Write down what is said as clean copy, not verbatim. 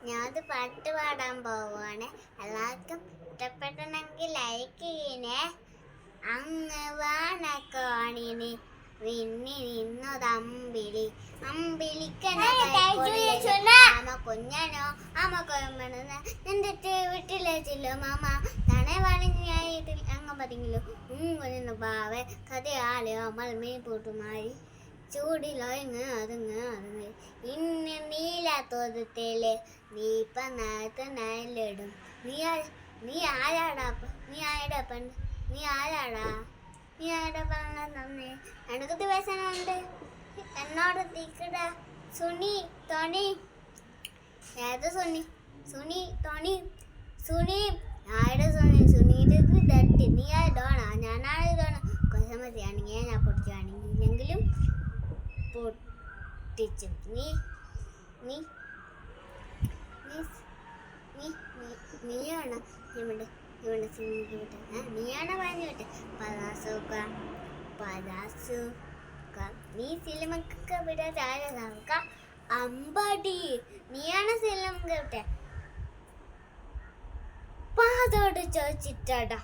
ഞാനത് പാട്ട് പാടാൻ പോവാണ്. എല്ലാവർക്കും ഇഷ്ടപ്പെട്ടെങ്കിൽ ലൈക്ക് ചെയ്യണേ. അങ്ങ് വാണക്കോണിന് വിണ്ണി നിന്നതമ്പിളി അമ്പലിക്കണ കുഞ്ഞനോ അമ്മ കൊമ്പണ നിന്റെ വീട്ടിലെത്തില്ലോ മാമ തണെ വളഞ്ഞായിട്ട് അങ്ങ് പറഞ്ഞല്ലോ കുഞ്ഞു പാവേ കഥയാളോ അമ്മ മീൻ പൂട്ടുമായി ചൂടിലോ ഇങ്ങ് അതുങ്ങ് അതുങ്ങ് ഇന്ന് നീലാത്തോതത്തേല് നീ ഇപ്പം നേരത്തിടും നീ ആരാടാ പെണ്ണ് നീ ആരാടാ പറഞ്ഞ തന്നെ എനിക്ക് ദിവസമുണ്ട് എന്നോട് തീക്കടാ സുനി തോണി ഏത് സുനി തോണി ആരുടെ സുനീത് തട്ടി നീ ആയിടോണ ഞാനാണ് ഇടോണ കൊസമതിയാണെങ്കിൽ ഞാൻ പൊട്ടിച്ചാണെങ്കിൽ ഇല്ലെങ്കിലും പൊട്ടിച്ചു നീയാണ് ഇവിടെ നീയാണ് പറഞ്ഞു വിട്ടെ പലാസുക നീ സിനിമക്കൊക്കെ വിടാൻ ആരാ അമ്പടി നീയാണ് സിനിമക്ക് വിട്ടെ പാതോട് ചോദിച്ചിട്ടാടാ